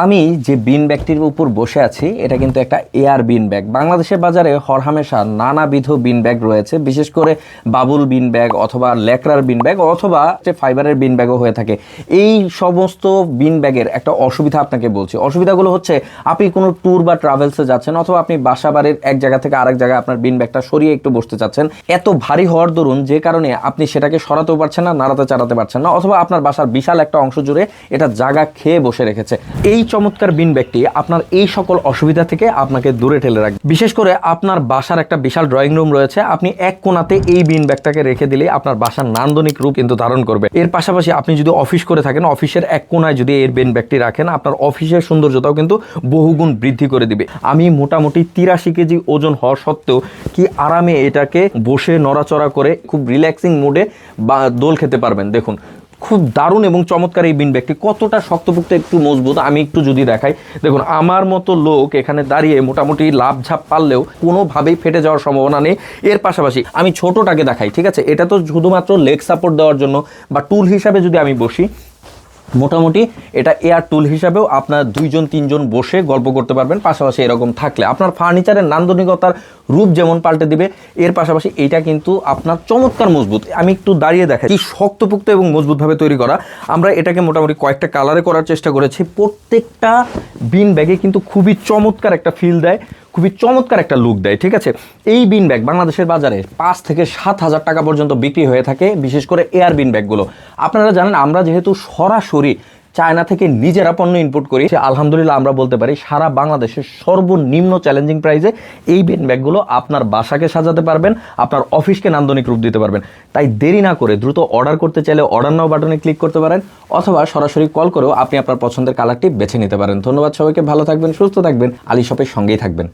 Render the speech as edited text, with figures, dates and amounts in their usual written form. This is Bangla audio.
আমি যে বিন ব্যাগটির উপর বসে আছি এটা কিন্তু একটা এয়ার বিন ব্যাগ। বাংলাদেশের বাজারে হরহামেশা নানাবিধ বিন ব্যাগ রয়েছে, বিশেষ করে বাবুল বিন ব্যাগ অথবা ল্যাকড়ার বিন ব্যাগ অথবা যে ফাইবারের বিন ব্যাগও হয়ে থাকে। এই সমস্ত বিন ব্যাগের একটা অসুবিধা আপনাকে বলছি। অসুবিধাগুলো হচ্ছে, আপনি কোনো ট্যুর বা ট্রাভেলসে যাচ্ছেন অথবা আপনি বাসা বাড়ির এক জায়গা থেকে আরেক জায়গায় আপনার বিন ব্যাগটা সরিয়ে একটু বসতে চাচ্ছেন, এত ভারী হওয়ার দরুন যে কারণে আপনি সেটাকে সরাতেও পারছেন না, নাড়াতে চাড়াতে পারছেন না, অথবা আপনার বাসার বিশাল একটা অংশ জুড়ে এটা জায়গা খেয়ে বসে রেখেছে। এই চমৎকার বিন ব্যাগটি আপনার এই সকল অসুবিধা থেকে আপনাকে দূরে ঠেলে রাখবে। বিশেষ করে আপনার বাসার একটা বিশাল ড্রয়িং রুম রয়েছে, আপনি এক কোণাতে এই বিন ব্যাগটাকে রেখে দিলে আপনার বাসার নান্দনিক রূপ কিন্তু ধারণ করবে। এর পাশাপাশি আপনি যদি অফিস করে থাকেন, অফিসের এক কোণায় যদি এই বিন ব্যাগটি রাখেন, আপনার অফিসের সৌন্দর্যতাও কিন্তু বহুগুণ বৃদ্ধি করে দিবে। আমি মোটামুটি 83 কেজি ওজন হওয়া সত্ত্বেও কি আরামে এটাকে বসে নড়াচড়া করে খুব রিল্যাক্সিং মুডে বা দোল খেতে পারবেন। দেখুন, খুব দারুণ এবং চমৎকার এই বিন ব্যাগটি। কতটা শক্তপোক্ত, একটু মজবুত আমি একটু যদি দেখাই, দেখুন আমার মতো লোক এখানে দাঁড়িয়ে মোটামুটি লাভ ঝাপ পারলেও কোনোভাবেই ফেটে যাওয়ার সম্ভাবনা নেই। এর পাশাপাশি আমি ছোটোটাকে দেখাই, ঠিক আছে, এটা তো শুধুমাত্র লেগ সাপোর্ট দেওয়ার জন্য বা টুল হিসাবে যদি আমি বসি, মোটামুটি এটা এয়ার টুল হিসাবেও আপনার 2-3 জন বসে গল্প করতে পারবেন। পাশাপাশি এরকম থাকলে আপনার ফার্নিচারের নান্দনিকতার রূপ যেমন পাল্টে দিবে, এর পাশাপাশি এটা কিন্তু আপনার চমৎকার মজবুত। আমি একটু দাঁড়িয়ে দেখাই কি শক্তপোক্ত এবং মজবুতভাবে তৈরি করা। আমরা এটাকে মোটামুটি কয়েকটা কালারে করার চেষ্টা করেছি। প্রত্যেকটা বিন ব্যাগে কিন্তু খুবই চমৎকার একটা ফিল দেয়, খুবই চমৎকার একটা লুক দেয়, ঠিক আছে। এই বিন ব্যাগ বাংলাদেশের বাজারে 5 থেকে 7 হাজার টাকা পর্যন্ত বিক্রি হয়ে থাকে, বিশেষ করে এয়ার বিন ব্যাগগুলো। আপনারা জানেন, আমরা যেহেতু সরাসরি চায়না থেকে নিজেরা পণ্য ইম্পোর্ট করি, আলহামদুলিল্লাহ আমরা বলতে পারি সারা বাংলাদেশের সর্বনিম্ন চ্যালেঞ্জিং প্রাইসে এই বিন ব্যাগগুলো আপনার বাসাকে সাজাতে পারবেন, আপনার অফিসকে নান্দনিক রূপ দিতে পারবেন। তাই দেরি না করে দ্রুত অর্ডার করতে চাইলে অর্ডার নাও বাটনে ক্লিক করতে পারেন, অথবা সরাসরি কল করেও আপনি আপনার পছন্দের কালারটি বেছে নিতে পারেন। ধন্যবাদ সবাইকে, ভালো থাকবেন, সুস্থ থাকবেন, আলী শপের সঙ্গেই থাকবেন।